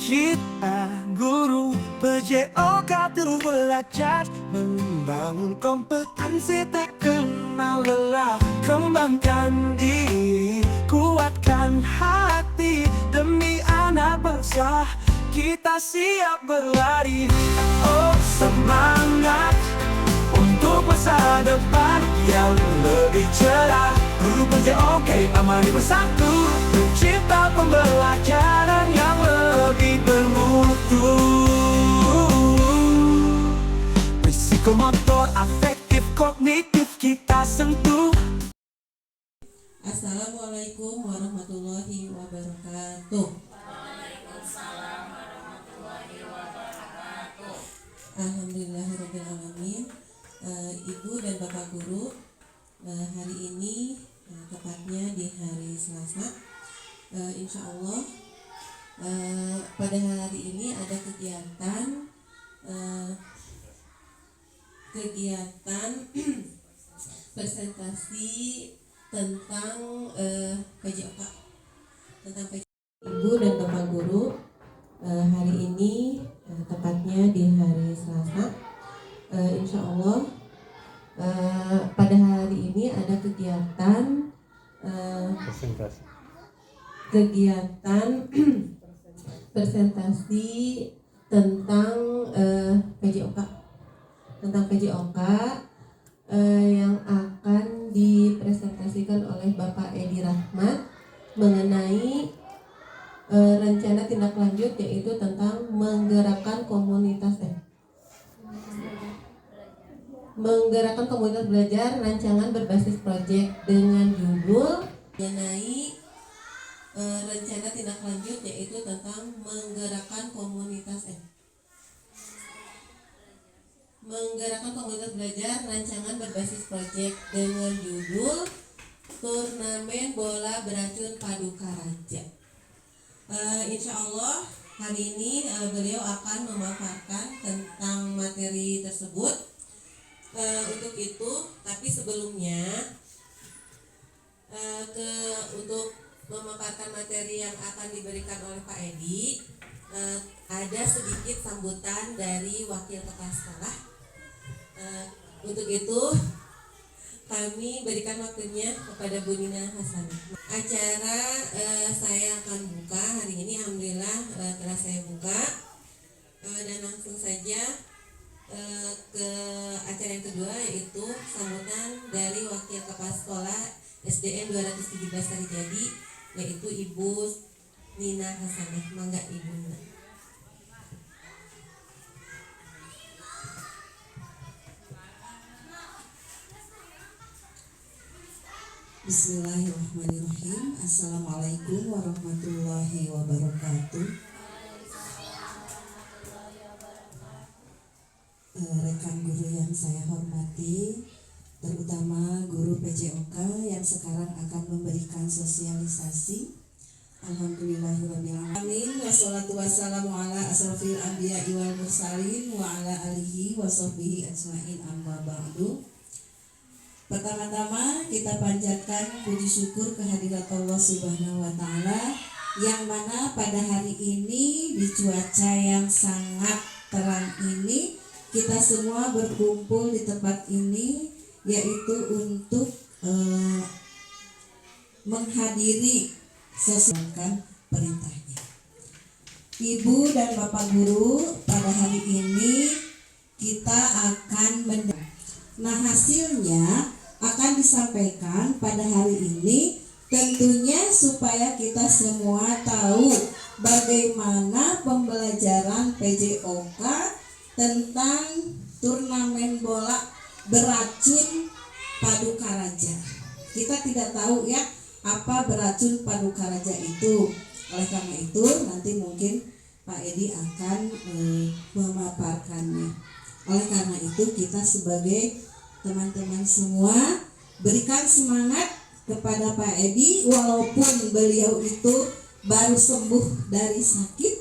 Kita guru PJOK terus belajar membangun kompetensi tak kenal lelah. Kembangkan diri, kuatkan hati demi anak bangsa. Kita siap berlari. Oh semangat untuk masa depan yang lebih cerah. Guru PJOK amani bersatu, mencipta pembelajaran yang lebih bermutu. Psikomotor, afektif, kognitif kita sentuh. Assalamualaikum warahmatullahi wabarakatuh. Waalaikumsalam warahmatullahi wabarakatuh. Alhamdulillahirrahmanirrahim. Ibu dan Bapak Guru, hari ini tepatnya di hari Selasa, insya Allah pada hari ini ada kegiatan presentasi tentang PJOK. Ibu dan Bapak Guru, hari ini tepatnya di hari Selasa, insya Allah pada hari ini ada kegiatan presentasi tentang PJOK yang akan dipresentasikan oleh Bapak Edi Rahmat mengenai rencana tindak lanjut, yaitu tentang menggerakkan komunitas belajar rancangan berbasis proyek dengan judul mengenai rencana tindak lanjut, yaitu tentang menggerakkan komunitas belajar rancangan berbasis proyek dengan judul turnamen bola beracun Paduka Raja. Insya Allah hari ini beliau akan memaparkan tentang materi tersebut. Untuk itu, tapi sebelumnya untuk memaparkan materi yang akan diberikan oleh Pak Edi, ada sedikit sambutan dari wakil kepala sekolah. Untuk itu kami berikan waktunya kepada Bu Nina Hasanah. Acara saya akan buka hari ini, alhamdulillah telah saya buka, dan langsung saja ke acara yang kedua, yaitu sambutan dari wakil kepala sekolah SDN 217 Sarijadi, yaitu Ibu Nina Hasanah. Mangga Ibu Nina. Bismillahirrahmanirrahim. Assalamualaikum warahmatullahi wabarakatuh. Rekan guru yang saya hormati, terutama guru PJOK yang sekarang akan memberikan sosialisasi. Alhamdulillahirrahmanirrahim. Wassalatu wassalamu ala asrofil anbiya'i wal mursalin wa ala alihi wa sahbihi ajma'in, amma ba'du. Pertama-tama kita panjatkan puji syukur kehadirat Allah Subhanahu wa Ta'ala, yang mana pada hari ini di cuaca yang sangat terang ini kita semua berkumpul di tempat ini, yaitu untuk menghadiri sesuai perintahnya. Ibu dan Bapak Guru, pada hari ini kita akan hasilnya akan disampaikan pada hari ini, tentunya supaya kita semua tahu bagaimana pembelajaran PJOK tentang turnamen bola beracun Paduka Raja. Kita tidak tahu ya apa beracun Paduka Raja itu. Oleh karena itu nanti mungkin Pak Edi akan memaparkannya. Oleh karena itu kita sebagai teman-teman semua berikan semangat kepada Pak Edi, walaupun beliau itu baru sembuh dari sakit,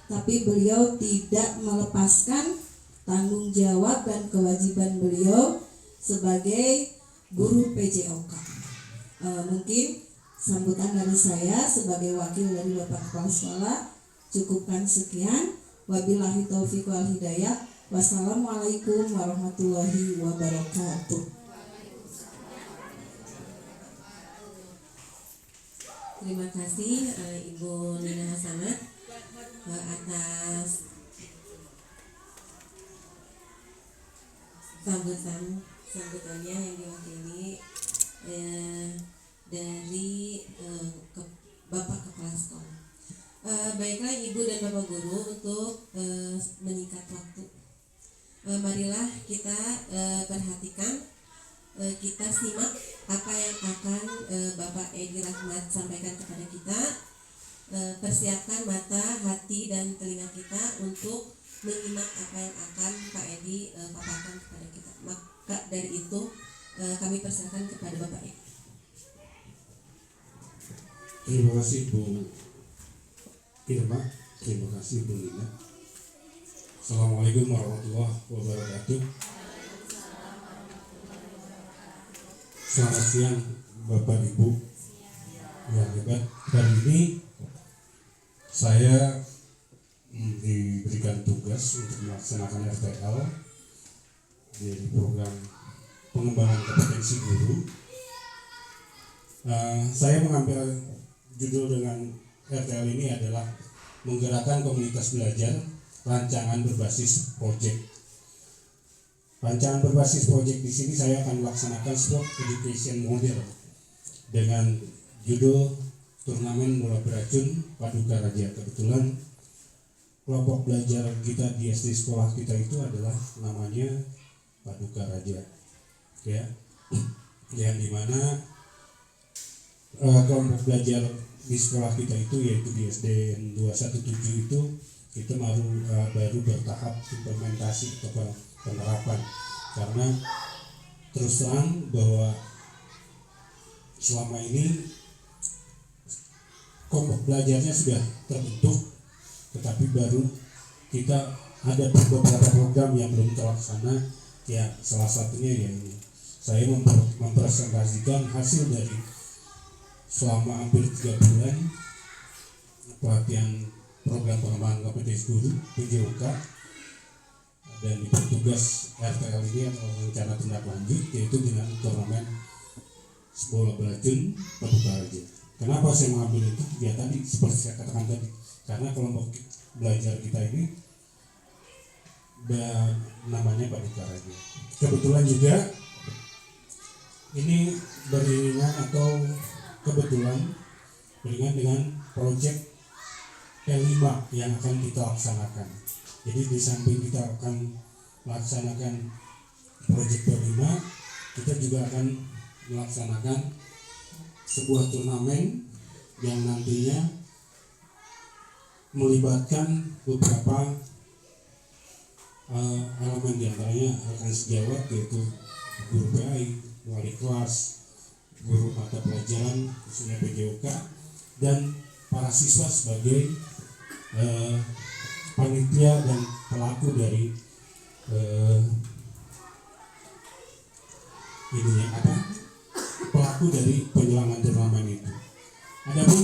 tapi beliau tidak melepaskan tanggung jawab dan kewajiban beliau sebagai guru PJOK. Mungkin sambutan dari saya sebagai wakil dari Bapak Kepala Sekolah, Cukupkan sekian. Wabillahi taufiq wal hidayah. Wassalamualaikum warahmatullahi wabarakatuh. Terima kasih Ibu Nina Hasanat atas sambutannya yang diwakili dari Bapak Kepala Sekolah. Baiklah Ibu dan Bapak Guru, untuk menyingkat waktu, marilah kita perhatikan, kita simak apa yang akan Bapak Edi Rahmat sampaikan kepada kita. Persiapkan mata, hati, dan telinga kita untuk menyimak apa yang akan Pak Edi paparkan kepada kita. Maka dari itu kami persilakan kepada Bapak Edi. Terima kasih Bu Irma, terima kasih Bu Lina. Assalamualaikum warahmatullahi wabarakatuh. Selamat siang Bapak Ibu yang hebat. Hari ini saya diberikan tugas untuk melaksanakan RTL dari program pengembangan kompetensi guru. Saya mengambil judul dengan RTL ini adalah menggerakkan komunitas belajar, rancangan berbasis proyek. Rancangan berbasis proyek di sini saya akan melaksanakan sport education model dengan judul turnamen bola beracun Paduka Raja. Kebetulan kelompok belajar kita di SD sekolah kita itu adalah namanya Paduka Raja, ya, yang dimana kelompok belajar di sekolah kita itu yaitu di SDN 217 itu kita baru bertahap implementasi atau penerapan, karena terus terang bahwa selama ini kelompok belajarnya sudah terbentuk, tetapi baru kita ada beberapa program yang belum terlaksana. Ya, salah satunya ya ini saya mempresentasikan hasil dari selama hampir 3 bulan pelatihan program pengembangan kompetensi guru PJOK, dan bertugas RTL ini atau rencana tindak lanjut, yaitu dengan turnamen bola beracun Paduka Raja. Kenapa saya mengambil itu? Ya tadi seperti saya katakan tadi, karena kelompok belajar kita ini namanya Paduka Raja. Kebetulan juga ini beriringan atau kebetulan beriringan dengan proyek P5 yang akan kita laksanakan. Jadi di samping kita akan melaksanakan proyek P5, kita juga akan melaksanakan sebuah turnamen yang nantinya melibatkan beberapa elemen, diantaranya rekan sejawat yaitu guru PAI, wali kelas, guru mata pelajaran khususnya PJOK, dan para siswa sebagai panitia dan pelaku dari pelaku dari penyelenggaraan turnamen itu. Adapun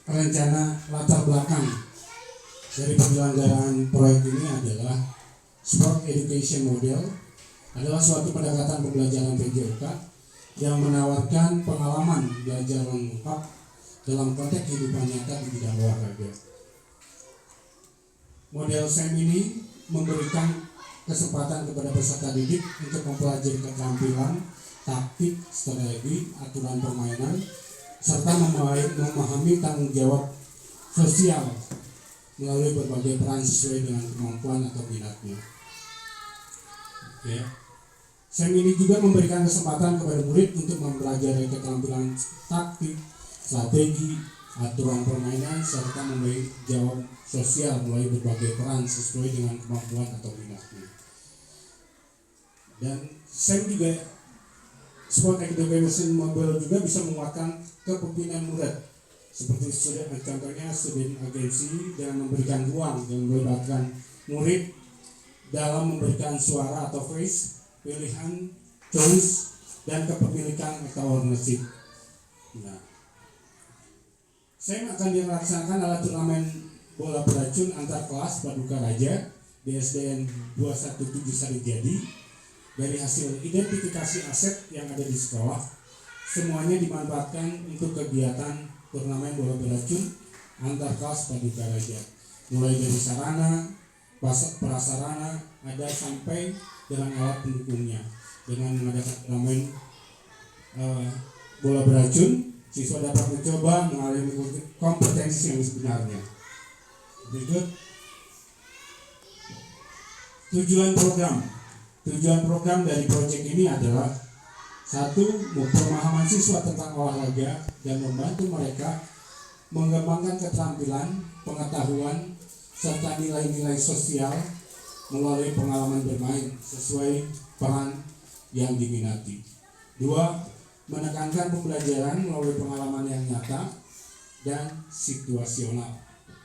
rencana latar belakang dari penyelenggaraan proyek ini adalah sport education model, adalah suatu pendekatan pembelajaran PJOK yang menawarkan pengalaman belajar lengkap dalam konteks kehidupan nyata di bidang olahraga. Model SEM ini memberikan kesempatan kepada peserta didik untuk mempelajari keterampilan, taktik, strategi, aturan permainan, serta memahami tanggung jawab sosial melalui berbagai peran sesuai dengan kemampuan atau minatnya. Ya. SEM ini juga memberikan kesempatan kepada murid untuk mempelajari keterampilan taktik, strategi, aturan permainan, serta memberi jawab sosial melalui berbagai peran sesuai dengan kemampuan atau minatnya. Dan SEM juga sport education model juga bisa menguatkan kepemimpinan murid, seperti contohnya student agency dengan memberikan ruang dan melibatkan murid dalam memberikan suara atau voice, pilihan, choice, dan kepemilikan atau ownership. Nah, SEM akan dilaksanakan adalah turnamen bola beracun antar kelas Paduka Raja di SDN 217 Sarijadi. Dari hasil identifikasi aset yang ada di sekolah, semuanya dimanfaatkan untuk kegiatan turnamen bola beracun antar kelas Paduka Raja. Mulai dari sarana, prasarana, ada sampai dengan alat pendukungnya. Dengan mengadakan turnamen bola beracun, siswa dapat mencoba mengalami kompetensi yang sebenarnya. Berikut tujuan program dari proyek ini adalah: 1. Pemahaman siswa tentang olahraga dan membantu mereka mengembangkan keterampilan, pengetahuan, serta nilai-nilai sosial melalui pengalaman bermain sesuai peran yang diminati. 2. Menekankan pembelajaran melalui pengalaman yang nyata dan situasional.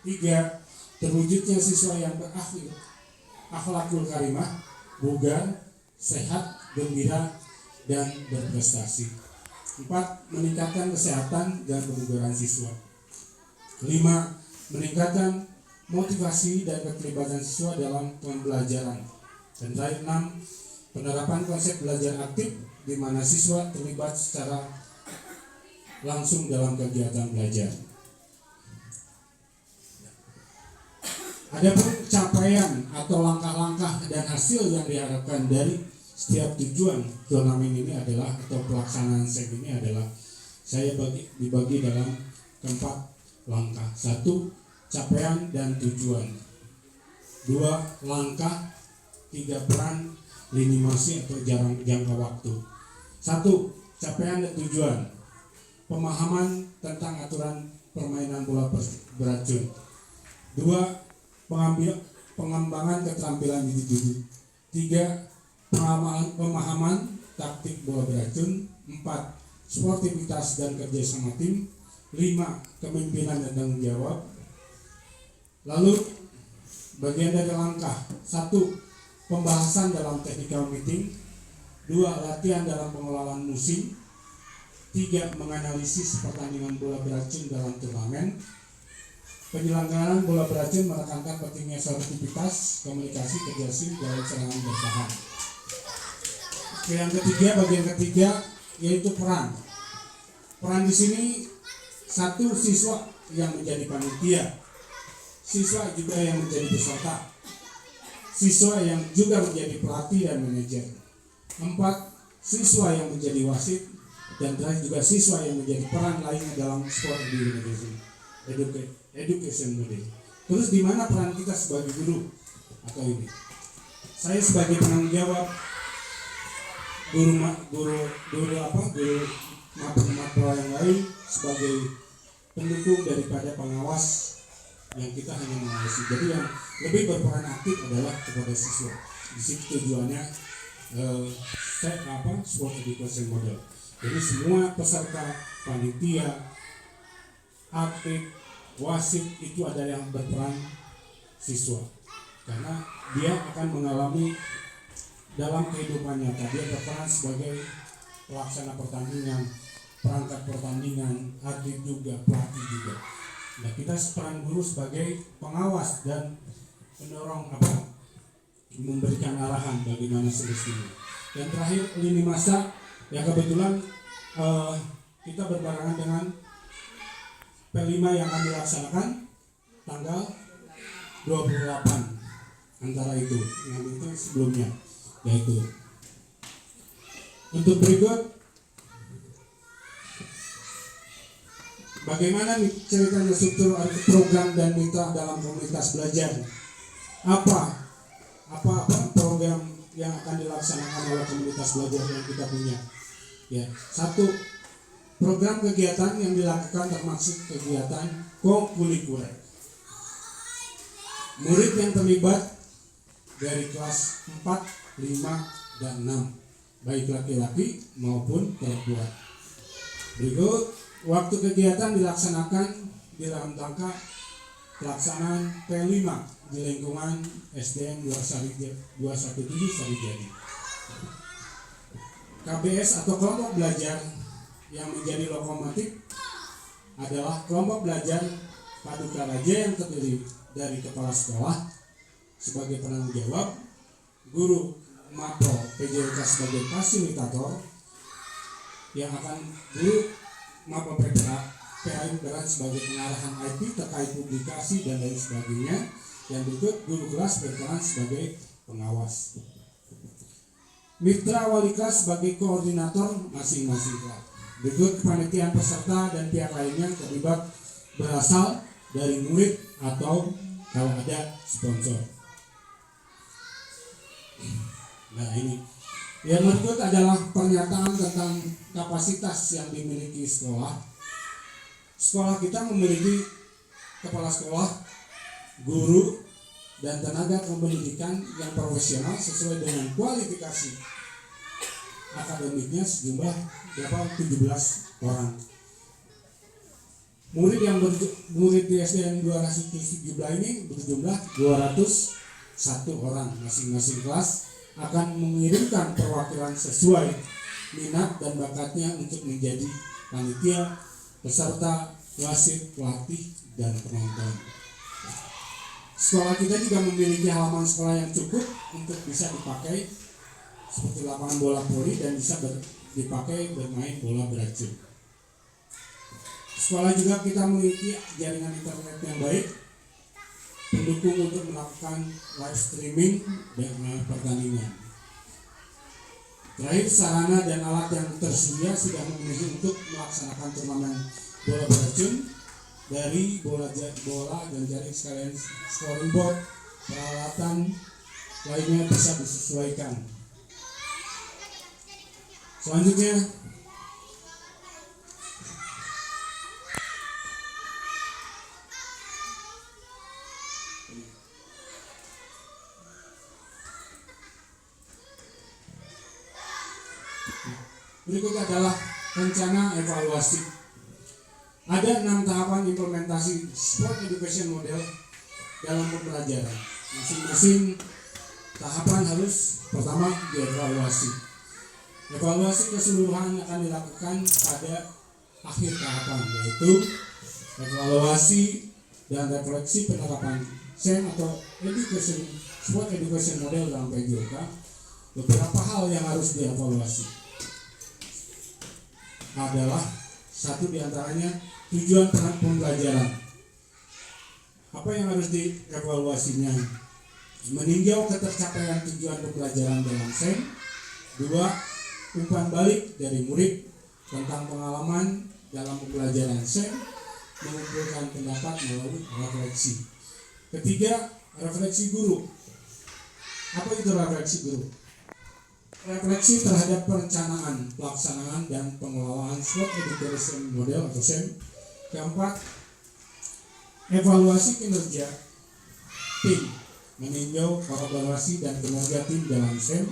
3. Terwujudnya siswa yang berakhlakul karimah, bugar, sehat, gembira, dan berprestasi. 4. Meningkatkan kesehatan dan kebugaran siswa. 5. Meningkatkan motivasi dan keterlibatan siswa dalam pembelajaran. Dan terakhir 6. Penerapan konsep belajar aktif di mana siswa terlibat secara langsung dalam kegiatan belajar. Adapun capaian atau langkah-langkah dan hasil yang diharapkan dari setiap tujuan turnamen ini adalah, atau pelaksanaan SEG ini adalah, saya dibagi dalam 4 langkah. 1. Capaian dan tujuan. 2. Langkah. 3. Peran, lini masa atau jangka waktu. 1. Capaian dan tujuan. Pemahaman tentang aturan permainan bola beracun. 2. Pengembangan keterampilan individu. 3. Pemahaman taktik bola beracun. 4. Sportivitas dan kerjasama tim. 5. Kepemimpinan dan tanggung jawab. Lalu bagian dari langkah. 1. Pembahasan dalam technical meeting. 2. Latihan dalam pengelolaan musim. 3. Menganalisis pertandingan bola beracun dalam turnamen. Penyelenggaraan bola beracun menekankan pentingnya sportivitas, komunikasi, kerjasama dalam serangan bertahan. Yang ketiga, bagian ketiga, yaitu peran. Peran di sini: 1. Siswa yang menjadi panitia, siswa juga yang menjadi peserta, siswa yang juga menjadi pelatih dan manajer. 4. Siswa yang menjadi wasit, dan terakhir juga siswa yang menjadi peran lainnya dalam sport education model. Terus di mana peran kita sebagai guru atau ini? Saya sebagai penanggung jawab guru mata yang lain, sebagai pendukung daripada pengawas yang kita hanya mengawasi. Jadi yang lebih berperan aktif adalah kepada siswa. Di situ tujuannya sport education model. Jadi semua peserta, panitia, atlet, wasit itu ada yang berperan siswa, karena dia akan mengalami dalam kehidupan nyata. Dia berperan sebagai pelaksana pertandingan, perangkat pertandingan, atlet juga, pelatih juga. Nah, kita peran guru sebagai pengawas dan pendorong memberikan arahan bagaimana semestinya. Dan terakhir, lini masa yang kebetulan kita berbarengan dengan P5 yang akan dilaksanakan tanggal 28, antara itu yang itu sebelumnya, yaitu untuk berikut bagaimana nih ceritanya struktur program dan mitra dalam komunitas belajar. Apa program yang akan dilaksanakan oleh komunitas belajar yang kita punya? Ya, 1. Program kegiatan yang dilakukan termasuk kegiatan co-curricular. Murid yang terlibat dari kelas 4, 5, dan 6, baik laki-laki maupun perempuan. Berikut, waktu kegiatan dilaksanakan di dalam rangka pelaksanaan P5 di lingkungan SDN 217 Sarijadi. KBS atau kelompok belajar yang menjadi lokomotif adalah kelompok belajar Paduka Raja yang terdiri dari kepala sekolah sebagai penanggung jawab, guru Mapro PJOK sebagai fasilitator, yang akan guru Mapro PAI berat sebagai pengarahan IT terkait publikasi dan lain sebagainya. Yang berikut guru kelas berperan sebagai pengawas. Mitra wali kelas sebagai koordinator masing-masing kelas. Berikut kepanitiaan peserta dan pihak lainnya terlibat berasal dari murid atau kalau ada sponsor. Nah ini yang berikut adalah pernyataan tentang kapasitas yang dimiliki sekolah. Sekolah kita memiliki kepala sekolah, guru, dan tenaga kependidikan yang profesional sesuai dengan kualifikasi akademiknya sejumlah 17 orang. Murid di SDN 217 ini berjumlah 201 orang. Masing-masing kelas akan mengirimkan perwakilan sesuai minat dan bakatnya untuk menjadi panitia, peserta, wasit, pelatih, dan penonton. Sekolah kita juga memiliki halaman sekolah yang cukup untuk bisa dipakai seperti lapangan bola voli dan bisa dipakai bermain bola beracun. Sekolah juga kita memiliki jaringan internet yang baik, pendukung untuk melakukan live streaming dan pertandingan. Terakhir, sarana dan alat yang tersedia sudah memenuhi untuk melaksanakan turnamen bola beracun, dari bola dan jaring sekalian scoring board, peralatan lainnya bisa disesuaikan. Selanjutnya, berikut adalah rencana evaluasi. Ada 6 tahapan implementasi sport education model dalam pembelajaran. Masing-masing tahapan harus pertama dievaluasi. Evaluasi keseluruhan akan dilakukan pada akhir tahapan, yaitu evaluasi dan refleksi penerapan SEM atau sport education model dalam PJOK. Beberapa hal yang harus dievaluasi adalah satu diantaranya tujuan pembelajaran. Apa yang harus dievaluasinya? Meninjau ketercapaian tujuan pembelajaran dalam SEM. 2. Umpan balik dari murid tentang pengalaman dalam pembelajaran SEM, mengumpulkan pendapat melalui refleksi. 3. Refleksi guru. Apa itu refleksi guru? Refleksi terhadap perencanaan, pelaksanaan, dan pengelolaan sport education model atau SEM. 4. Evaluasi kinerja tim, meninjau kolaborasi dan kinerja tim dalam SEM.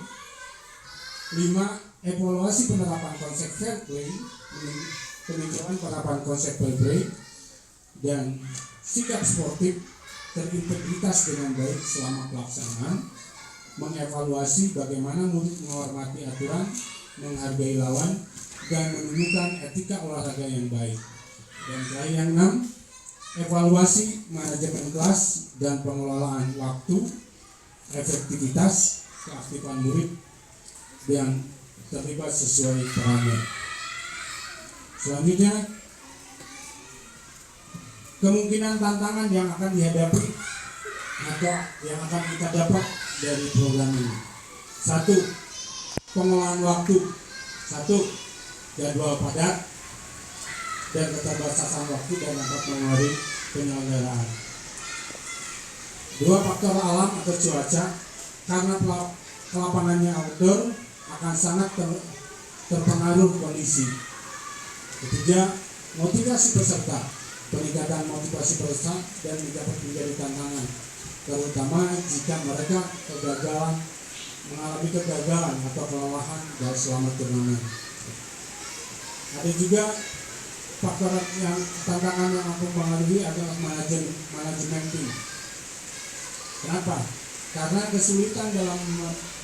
5. Evaluasi penerapan konsep fair play, peninjauan penerapan konsep fair play dan sikap sportif terintegritas dengan baik selama pelaksanaan. Mengevaluasi bagaimana murid menghormati aturan, menghargai lawan, dan menunjukkan etika olahraga yang baik. Dan terakhir yang 6, evaluasi manajemen kelas dan pengelolaan waktu, efektivitas, keaktifan murid yang terlibat sesuai perannya. Selanjutnya, kemungkinan tantangan yang akan dihadapi atau yang akan kita dapat dari program ini. 1. Pengolahan waktu. 1. Jadwal padat dan keterbatasan waktu dan dapat mengaruhi penyelenggaraan. 2. Faktor alam atau cuaca. Karena kelapangannya outdoor akan sangat terpengaruh kondisi. 3. Motivasi peserta. Peningkatan motivasi peserta dan dapat menjadi tantangan, terutama jika mereka mengalami kegagalan atau kelelahan dari selama turnamen. Ada juga faktor yang tantangan yang mempengaruhi adalah manajemen tim. Kenapa? Karena kesulitan dalam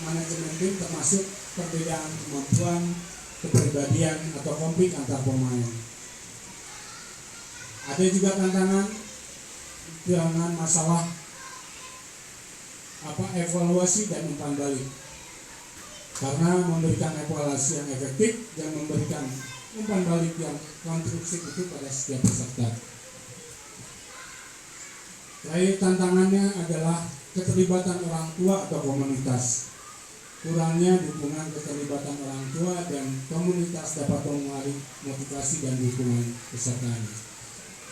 manajemen tim termasuk perbedaan kemampuan, kepribadian atau konflik antar pemain. Ada juga tantangan dengan masalah evaluasi dan umpan balik. Karena memberikan evaluasi yang efektif dan memberikan umpan balik yang konstruktif itu pada setiap peserta. Lain tantangannya adalah keterlibatan orang tua atau komunitas. Kurangnya dukungan keterlibatan orang tua dan komunitas dapat mengalir motivasi dan dukungan pesertanya.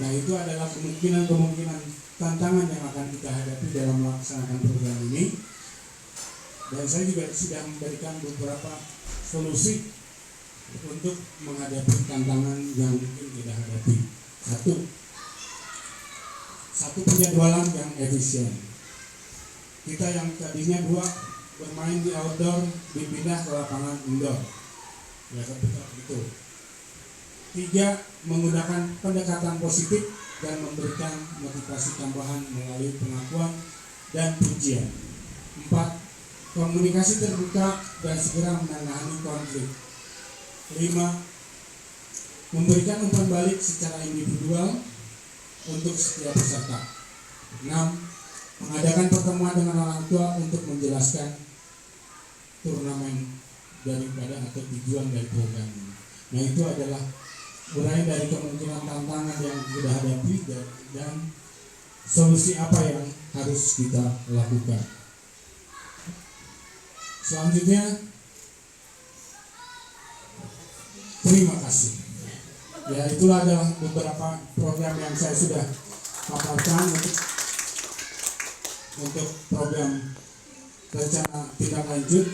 Nah, itu adalah kemungkinan tantangan yang akan kita hadapi dalam melaksanakan program ini. Dan saya juga sudah memberikan beberapa solusi untuk menghadapi tantangan yang mungkin kita hadapi. Satu penjadwalan yang efisien. Kita yang tadinya 2 bermain di outdoor dipindah ke lapangan indoor. Ya, seperti itu. 3, menggunakan pendekatan positif dan memberikan motivasi tambahan melalui pengakuan dan pujian. 4, komunikasi terbuka dan segera menangani konflik. 5, memberikan umpan balik secara individual untuk setiap peserta. 6, mengadakan pertemuan dengan orang tua untuk menjelaskan turnamen daripada atau tujuan dari program ini. Nah, itu adalah uraian dari kemungkinan tantangan yang kita hadapi dan solusi apa yang harus kita lakukan. Selanjutnya, terima kasih. Ya, itulah adalah beberapa program yang saya sudah paparkan untuk program rencana tindak lanjut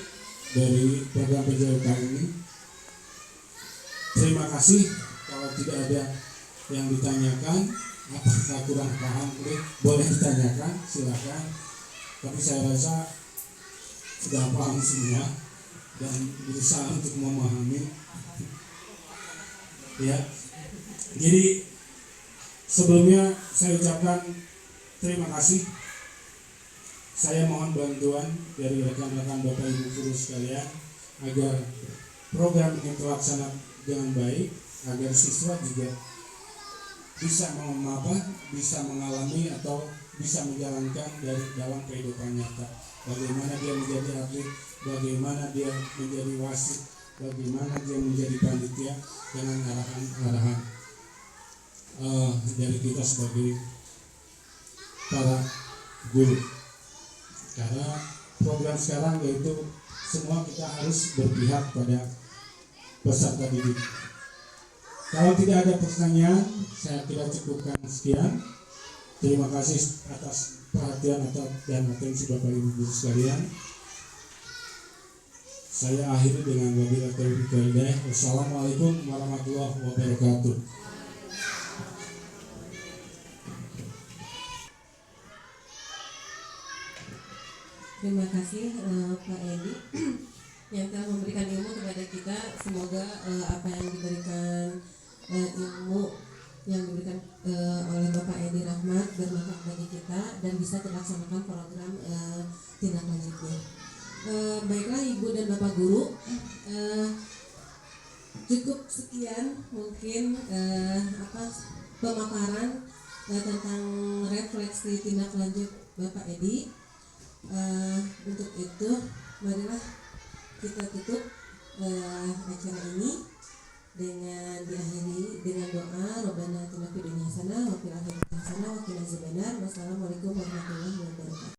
dari program PJOK ini. Terima kasih. Kalau tidak ada yang ditanyakan, apakah kurang paham, boleh ditanyakan, silakan. Tapi saya rasa sudah paham semua dan berusaha untuk memahami. Ya, jadi sebelumnya saya ucapkan terima kasih. Saya mohon bantuan dari rekan-rekan Bapak Ibu guru sekalian agar program ini terlaksana dengan baik, agar siswa juga bisa bisa mengalami atau bisa menjalankan dari dalam kehidupan nyata. Bagaimana dia menjadi atlet, bagaimana dia menjadi wasit, bagaimana dia menjadi panitia dengan arahan-arahan dari kita sebagai para guru. Karena program sekarang yaitu semua kita harus berpihak pada peserta didik. Kalau tidak ada pertanyaan, saya kira cukupkan sekian. Terima kasih atas perhatian dan atensi Bapak Ibu guru sekalian. Saya akhiri dengan wabillahi taufiq wal hidayah. Wassalamualaikum warahmatullahi wabarakatuh. Terima kasih Pak Edi yang telah memberikan ilmu kepada kita. Semoga apa yang diberikan ilmu yang diberikan oleh Bapak Edi Rahmat bermanfaat bagi kita dan bisa terlaksanakan program tindak lanjutnya. Baiklah Ibu dan Bapak Guru, cukup sekian mungkin pemaparan tentang refleksi tindak lanjut Bapak Edi. Untuk itu marilah kita tutup acara ini dengan diakhiri dengan doa Rabbana atina fid dunya hasanah wa fil akhirati hasanah wa qina adzabannar. Wassalamualaikum warahmatullahi wabarakatuh.